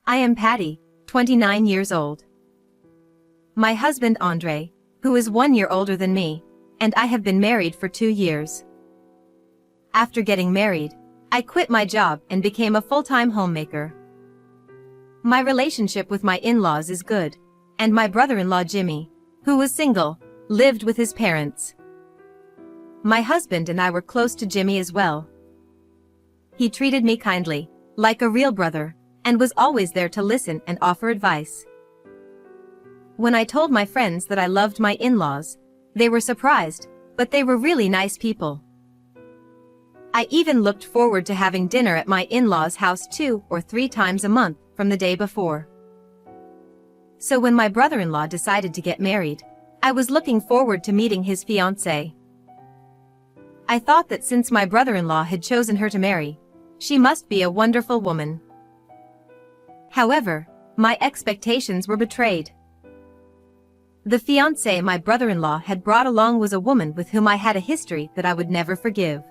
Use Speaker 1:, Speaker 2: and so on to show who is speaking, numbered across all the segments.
Speaker 1: I am Patty, 29 years old. My husband Andre, who is 1 year older than me, and I have been married for 2 years. After getting married, I quit my job and became a full-time homemaker. My relationship with my in-laws is good, and my brother-in-law Jimmy, who was single, lived with his parents. My husband and I were close to Jimmy as well. He treated me kindly, like a real brother, and was always there to listen and offer advice. When I told my friends that I loved my in-laws, they were surprised, but they were really nice people. I even looked forward to having dinner at my in-laws' house 2 or 3 times a month from the day before. So when my brother-in-law decided to get married, I was looking forward to meeting his fiancée. I thought that since my brother-in-law had chosen her to marry, she must be a wonderful woman. However, my expectations were betrayed. The fiancée my brother-in-law had brought along was a woman with whom I had a history that I would never forgive.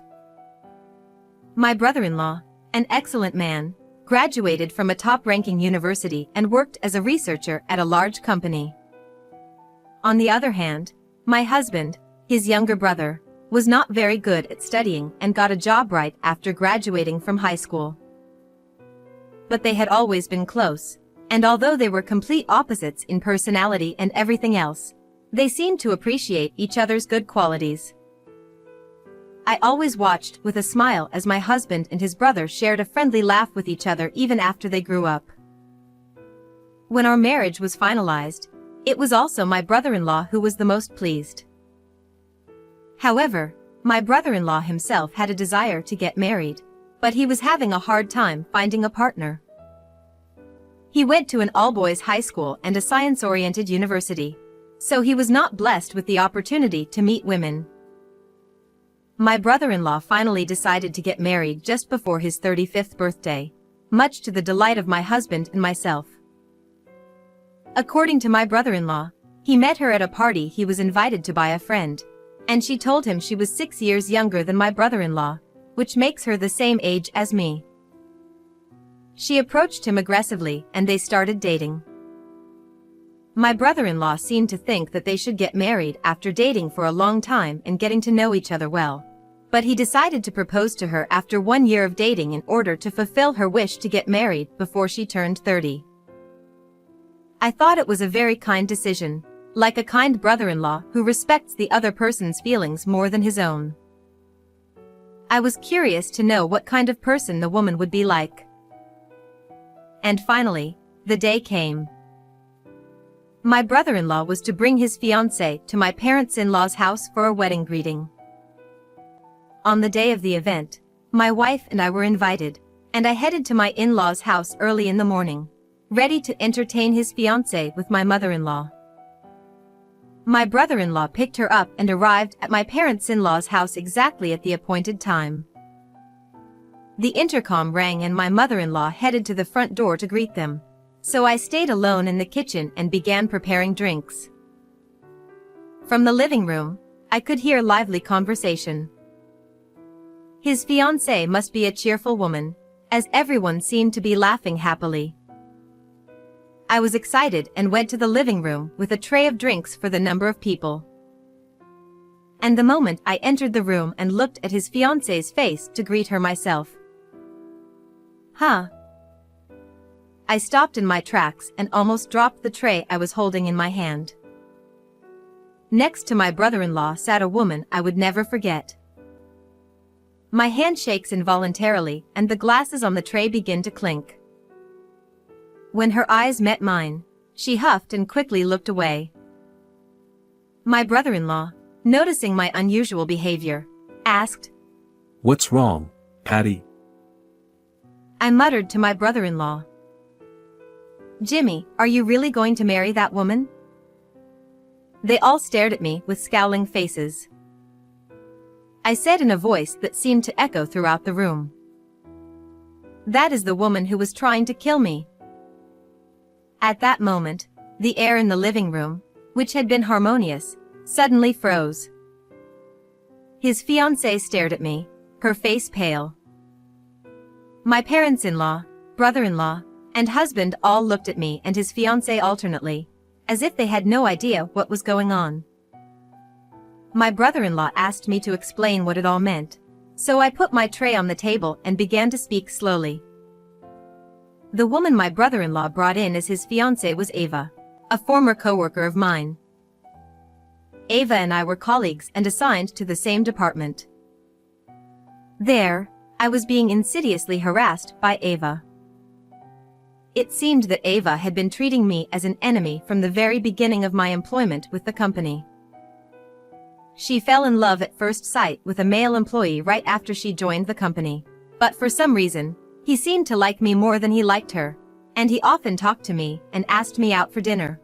Speaker 1: My brother-in-law, an excellent man, graduated from a top-ranking university and worked as a researcher at a large company. On the other hand, my husband, his younger brother, was not very good at studying and got a job right after graduating from high school. But they had always been close, and although they were complete opposites in personality and everything else, they seemed to appreciate each other's good qualities. I always watched with a smile as my husband and his brother shared a friendly laugh with each other even after they grew up. When our marriage was finalized, it was also my brother-in-law who was the most pleased. However, my brother-in-law himself had a desire to get married, but he was having a hard time finding a partner. He went to an all-boys high school and a science-oriented university, so he was not blessed with the opportunity to meet women. My brother-in-law finally decided to get married just before his 35th birthday, much to the delight of my husband and myself. According to my brother-in-law, he met her at a party he was invited to by a friend, and she told him she was 6 years younger than my brother-in-law, which makes her the same age as me. She approached him aggressively and they started dating. My brother-in-law seemed to think that they should get married after dating for a long time and getting to know each other well, but he decided to propose to her after 1 year of dating in order to fulfill her wish to get married before she turned 30. I thought it was a very kind decision, like a kind brother-in-law who respects the other person's feelings more than his own. I was curious to know what kind of person the woman would be like. And finally, the day came. My brother-in-law was to bring his fiancée to my parents-in-law's house for a wedding greeting. On the day of the event, my wife and I were invited, and I headed to my in-law's house early in the morning, ready to entertain his fiancée with my mother-in-law. My brother-in-law picked her up and arrived at my parents-in-law's house exactly at the appointed time. The intercom rang and my mother-in-law headed to the front door to greet them, so I stayed alone in the kitchen and began preparing drinks. From the living room, I could hear lively conversation. His fiancée must be a cheerful woman, as everyone seemed to be laughing happily. I was excited and went to the living room with a tray of drinks for the number of people. And the moment I entered the room and looked at his fiancée's face to greet her myself. Huh? I stopped in my tracks and almost dropped the tray I was holding in my hand. Next to my brother-in-law sat a woman I would never forget. My hand shakes involuntarily and the glasses on the tray begin to clink. When her eyes met mine, she huffed and quickly looked away. My brother-in-law, noticing my unusual behavior, asked,
Speaker 2: "What's wrong, Patty?"
Speaker 1: I muttered to my brother-in-law, "Jimmy, are you really going to marry that woman?" They all stared at me with scowling faces. I said in a voice that seemed to echo throughout the room, "That is the woman who was trying to kill me." At that moment, the air in the living room, which had been harmonious, suddenly froze. His fiancée stared at me, her face pale. My parents-in-law, brother-in-law, and husband all looked at me and his fiancée alternately, as if they had no idea what was going on. My brother-in-law asked me to explain what it all meant, so I put my tray on the table and began to speak slowly. The woman my brother-in-law brought in as his fiancée was Ava, a former co-worker of mine. Ava and I were colleagues and assigned to the same department. There, I was being insidiously harassed by Ava. It seemed that Ava had been treating me as an enemy from the very beginning of my employment with the company. She fell in love at first sight with a male employee right after she joined the company, but for some reason, he seemed to like me more than he liked her, and he often talked to me and asked me out for dinner.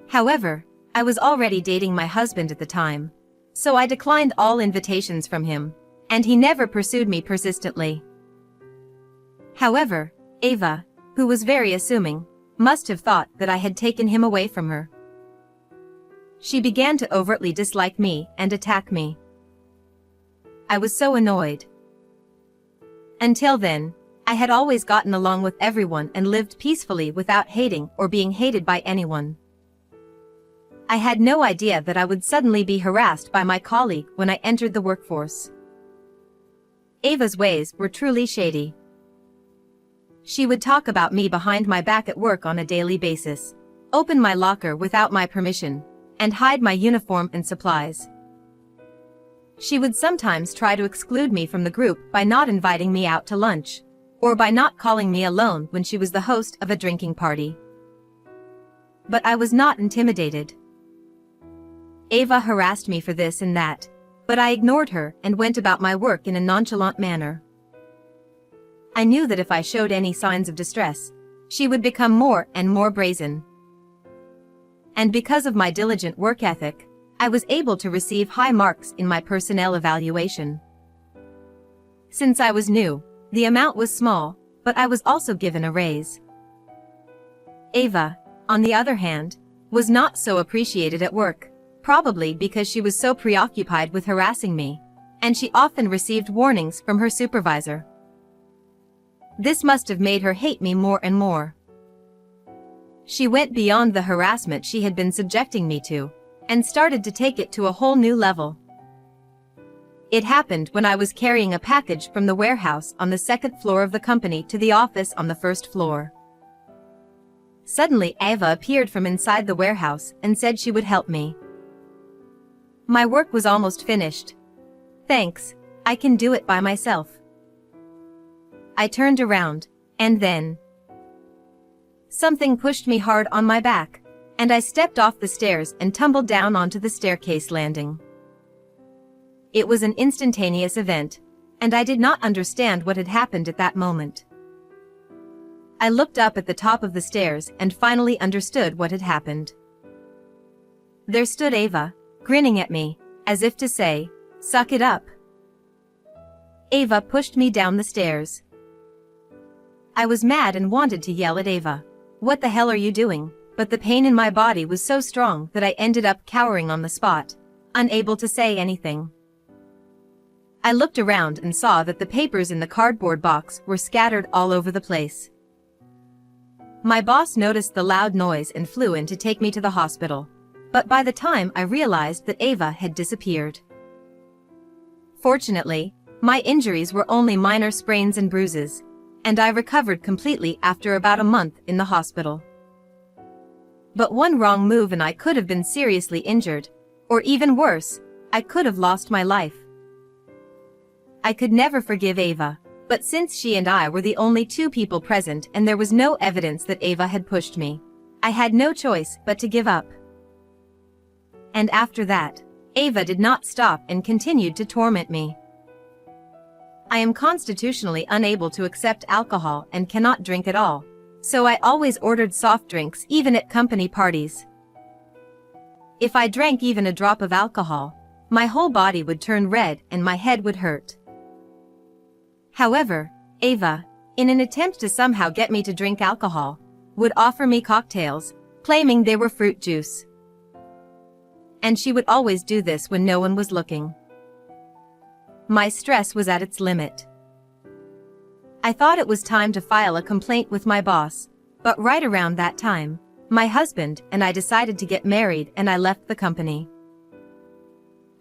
Speaker 1: However, I was already dating my husband at the time, so I declined all invitations from him, and he never pursued me persistently. However, Ava, who was very assuming, must have thought that I had taken him away from her. She began to overtly dislike me and attack me. I was so annoyed. Until then, I had always gotten along with everyone and lived peacefully without hating or being hated by anyone. I had no idea that I would suddenly be harassed by my colleague when I entered the workforce. Ava's ways were truly shady. She would talk about me behind my back at work on a daily basis, open my locker without my permission, and hide my uniform and supplies. She would sometimes try to exclude me from the group by not inviting me out to lunch, or by not calling me alone when she was the host of a drinking party. But I was not intimidated. Ava harassed me for this and that, but I ignored her and went about my work in a nonchalant manner. I knew that if I showed any signs of distress, she would become more and more brazen. And because of my diligent work ethic, I was able to receive high marks in my personnel evaluation. Since I was new, the amount was small, but I was also given a raise. Ava, on the other hand, was not so appreciated at work, probably because she was so preoccupied with harassing me, and she often received warnings from her supervisor. This must have made her hate me more and more. She went beyond the harassment she had been subjecting me to, and started to take it to a whole new level. It happened when I was carrying a package from the warehouse on the second floor of the company to the office on the first floor. Suddenly Ava appeared from inside the warehouse and said she would help me. My work was almost finished. Thanks, I can do it by myself. I turned around, and then something pushed me hard on my back, and I stepped off the stairs and tumbled down onto the staircase landing. It was an instantaneous event, and I did not understand what had happened at that moment. I looked up at the top of the stairs and finally understood what had happened. There stood Ava, grinning at me, as if to say, "Suck it up." Ava pushed me down the stairs. I was mad and wanted to yell at Ava, "What the hell are you doing?" But the pain in my body was so strong that I ended up cowering on the spot, unable to say anything. I looked around and saw that the papers in the cardboard box were scattered all over the place. My boss noticed the loud noise and flew in to take me to the hospital, but by the time I realized that Ava had disappeared. Fortunately, my injuries were only minor sprains and bruises, and I recovered completely after about a month in the hospital. But one wrong move and I could have been seriously injured, or even worse, I could have lost my life. I could never forgive Ava, but since she and I were the only two people present and there was no evidence that Ava had pushed me, I had no choice but to give up. And after that, Ava did not stop and continued to torment me. I am constitutionally unable to accept alcohol and cannot drink at all, so I always ordered soft drinks even at company parties. If I drank even a drop of alcohol, my whole body would turn red and my head would hurt. However, Ava, in an attempt to somehow get me to drink alcohol, would offer me cocktails, claiming they were fruit juice. And she would always do this when no one was looking. My stress was at its limit. I thought it was time to file a complaint with my boss, but right around that time, my husband and I decided to get married and I left the company.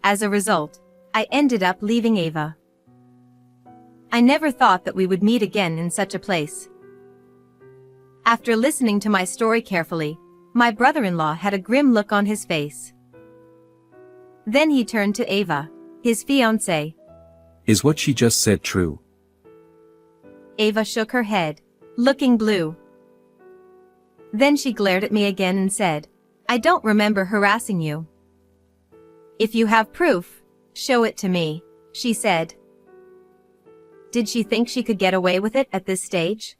Speaker 1: As a result, I ended up leaving Ava. I never thought that we would meet again in such a place. After listening to my story carefully, my brother-in-law had a grim look on his face. Then he turned to Ava, his fiancée.
Speaker 2: Is what she just said true?
Speaker 1: Ava shook her head, looking blue. Then she glared at me again and said, I don't remember harassing you. If you have proof, show it to me, she said. Did she think she could get away with it at this stage?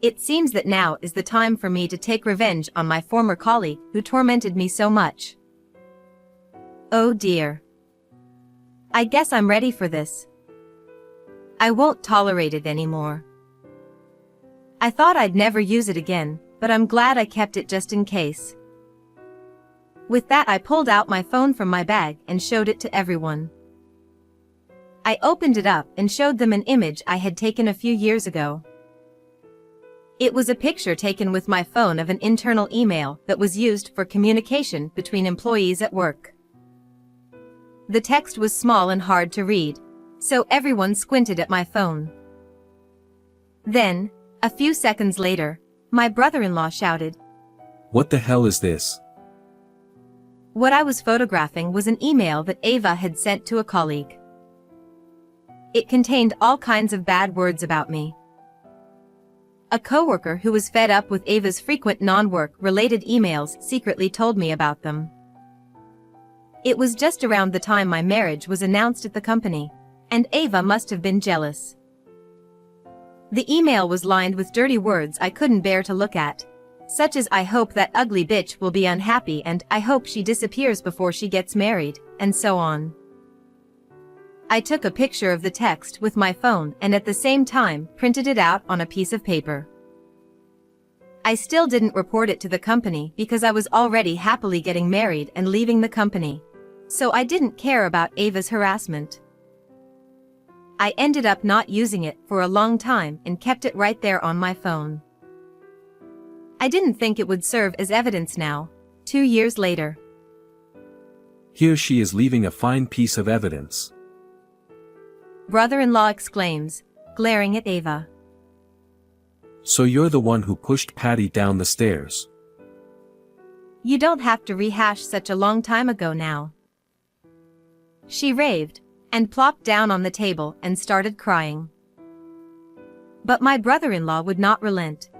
Speaker 1: It seems that now is the time for me to take revenge on my former colleague who tormented me so much. Oh dear. I guess I'm ready for this. I won't tolerate it anymore. I thought I'd never use it again, but I'm glad I kept it just in case. With that, I pulled out my phone from my bag and showed it to everyone. I opened it up and showed them an image I had taken a few years ago. It was a picture taken with my phone of an internal email that was used for communication between employees at work. The text was small and hard to read, so everyone squinted at my phone. Then, a few seconds later, my brother-in-law shouted,
Speaker 2: What the hell is this?
Speaker 1: What I was photographing was an email that Ava had sent to a colleague. It contained all kinds of bad words about me. A coworker who was fed up with Ava's frequent non-work-related emails secretly told me about them. It was just around the time my marriage was announced at the company, and Ava must have been jealous. The email was lined with dirty words I couldn't bear to look at, such as I hope that ugly bitch will be unhappy and I hope she disappears before she gets married, and so on. I took a picture of the text with my phone and at the same time printed it out on a piece of paper. I still didn't report it to the company because I was already happily getting married and leaving the company, so I didn't care about Ava's harassment. I ended up not using it for a long time and kept it right there on my phone. I didn't think it would serve as evidence now, 2 years later.
Speaker 2: Here she is leaving a fine piece of evidence.
Speaker 1: Brother-in-law exclaims, glaring at Ava.
Speaker 2: So you're the one who pushed Patty down the stairs.
Speaker 1: You don't have to rehash such a long time ago now. She raved, and plopped down on the table and started crying. But my brother-in-law would not relent.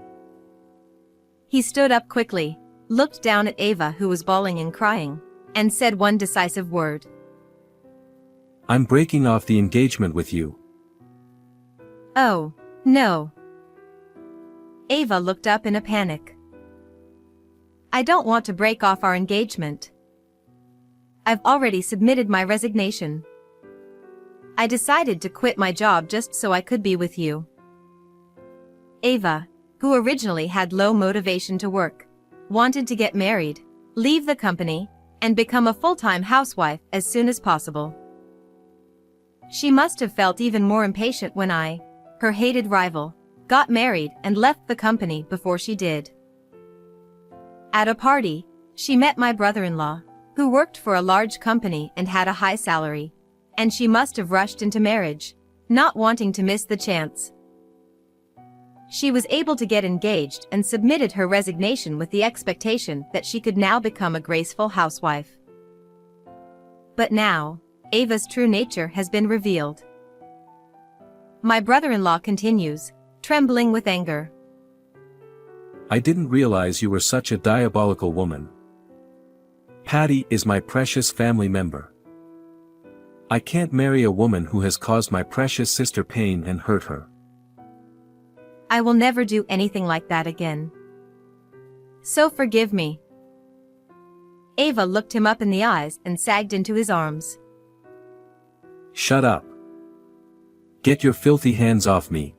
Speaker 1: He stood up quickly, looked down at Ava who was bawling and crying, and said one decisive word.
Speaker 2: I'm breaking off the engagement with you.
Speaker 1: Oh, no. Ava looked up in a panic. I don't want to break off our engagement. I've already submitted my resignation. I decided to quit my job just so I could be with you. Ava, who originally had low motivation to work, wanted to get married, leave the company, and become a full-time housewife as soon as possible. She must have felt even more impatient when I, her hated rival, got married and left the company before she did. At a party, she met my brother-in-law, who worked for a large company and had a high salary, and she must have rushed into marriage, not wanting to miss the chance. She was able to get engaged and submitted her resignation with the expectation that she could now become a graceful housewife. But now, Ava's true nature has been revealed. My brother-in-law continues, trembling with anger.
Speaker 2: I didn't realize you were such a diabolical woman. Patty is my precious family member. I can't marry a woman who has caused my precious sister pain and hurt her.
Speaker 1: I will never do anything like that again. So forgive me. Ava looked him up in the eyes and sagged into his arms.
Speaker 2: Shut up. Get your filthy hands off me.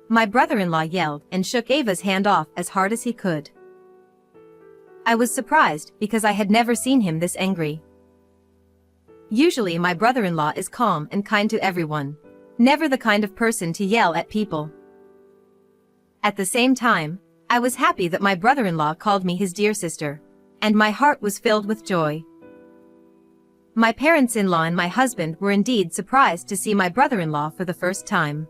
Speaker 1: My brother-in-law yelled and shook Ava's hand off as hard as he could. I was surprised because I had never seen him this angry. Usually my brother-in-law is calm and kind to everyone, never the kind of person to yell at people. At the same time, I was happy that my brother-in-law called me his dear sister, and my heart was filled with joy. My parents-in-law and my husband were indeed surprised to see my brother-in-law for the first time.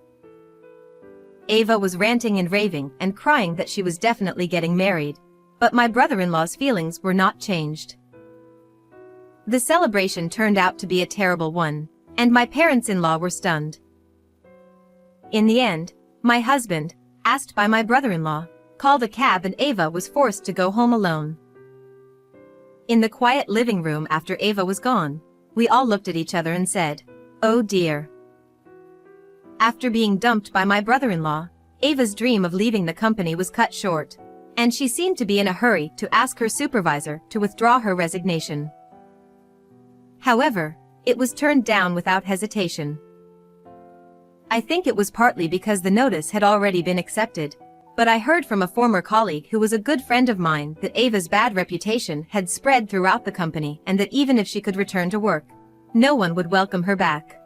Speaker 1: Ava was ranting and raving and crying that she was definitely getting married, but my brother-in-law's feelings were not changed. The celebration turned out to be a terrible one, and my parents-in-law were stunned. In the end, my husband, asked by my brother-in-law, called a cab and Ava was forced to go home alone. In the quiet living room after Ava was gone, we all looked at each other and said, "Oh dear." After being dumped by my brother-in-law, Ava's dream of leaving the company was cut short, and she seemed to be in a hurry to ask her supervisor to withdraw her resignation. However, it was turned down without hesitation. I think it was partly because the notice had already been accepted, but I heard from a former colleague who was a good friend of mine that Ava's bad reputation had spread throughout the company and that even if she could return to work, no one would welcome her back.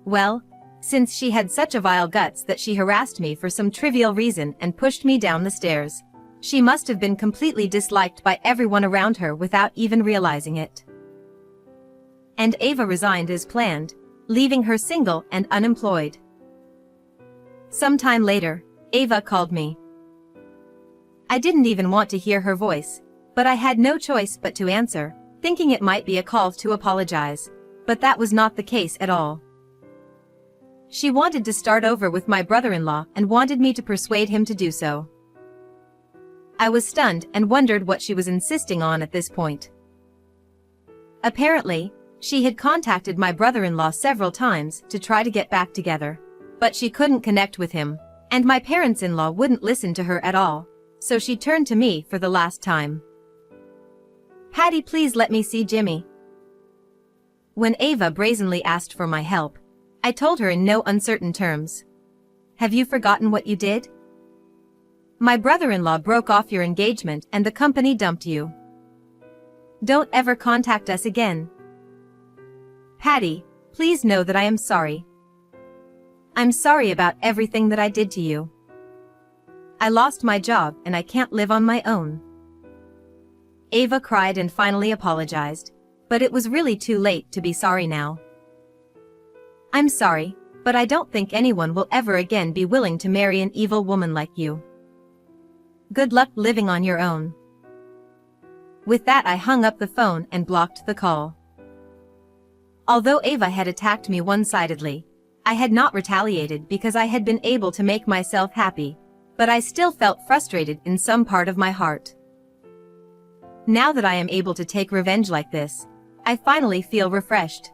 Speaker 1: Well, since she had such a vile guts that she harassed me for some trivial reason and pushed me down the stairs, she must have been completely disliked by everyone around her without even realizing it. And Ava resigned as planned, leaving her single and unemployed. Sometime later, Ava called me. I didn't even want to hear her voice, but I had no choice but to answer, thinking it might be a call to apologize, but that was not the case at all. She wanted to start over with my brother-in-law and wanted me to persuade him to do so. I was stunned and wondered what she was insisting on at this point. Apparently, she had contacted my brother-in-law several times to try to get back together, but she couldn't connect with him, and my parents-in-law wouldn't listen to her at all, so she turned to me for the last time. "Patty, please let me see Jimmy." When Ava brazenly asked for my help, I told her in no uncertain terms, "Have you forgotten what you did? My brother-in-law broke off your engagement and the company dumped you. Don't ever contact us again. Patty, please know that I am sorry. I'm sorry about everything that I did to you. I lost my job and I can't live on my own." Ava cried and finally apologized, but it was really too late to be sorry now. "I'm sorry, but I don't think anyone will ever again be willing to marry an evil woman like you. Good luck living on your own." With that, I hung up the phone and blocked the call. Although Ava had attacked me one-sidedly, I had not retaliated because I had been able to make myself happy, but I still felt frustrated in some part of my heart. Now that I am able to take revenge like this, I finally feel refreshed.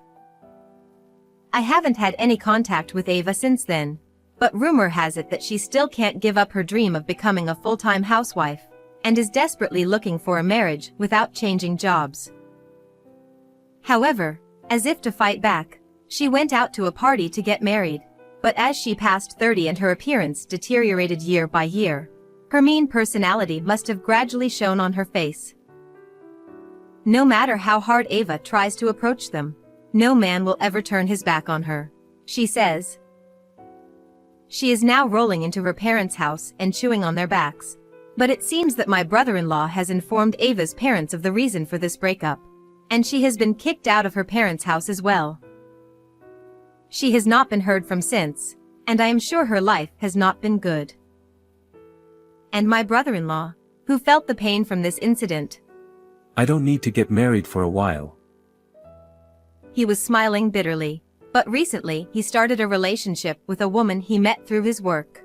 Speaker 1: I haven't had any contact with Ava since then, but rumor has it that she still can't give up her dream of becoming a full-time housewife, and is desperately looking for a marriage without changing jobs. However, as if to fight back, she went out to a party to get married, but as she passed 30 and her appearance deteriorated year by year, her mean personality must have gradually shown on her face. No matter how hard Ava tries to approach them, no man will ever turn his back on her, she says. She is now rolling into her parents' house and chewing on their backs, but it seems that my brother-in-law has informed Ava's parents of the reason for this breakup, and she has been kicked out of her parents' house as well. She has not been heard from since, and I am sure her life has not been good. And my brother-in-law, who felt the pain from this incident,
Speaker 2: "I don't need to get married for a while."
Speaker 1: He was smiling bitterly, but recently he started a relationship with a woman he met through his work.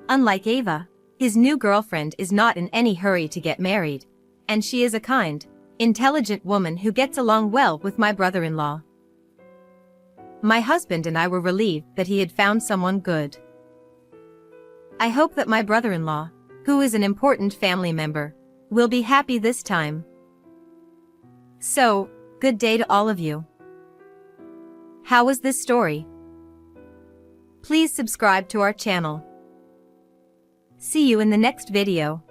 Speaker 1: Unlike Ava, his new girlfriend is not in any hurry to get married, and she is a kind, intelligent woman who gets along well with my brother-in-law. My husband and I were relieved that he had found someone good. I hope that my brother-in-law, who is an important family member, will be happy this time. So, good day to all of you. How was this story? Please subscribe to our channel. See you in the next video.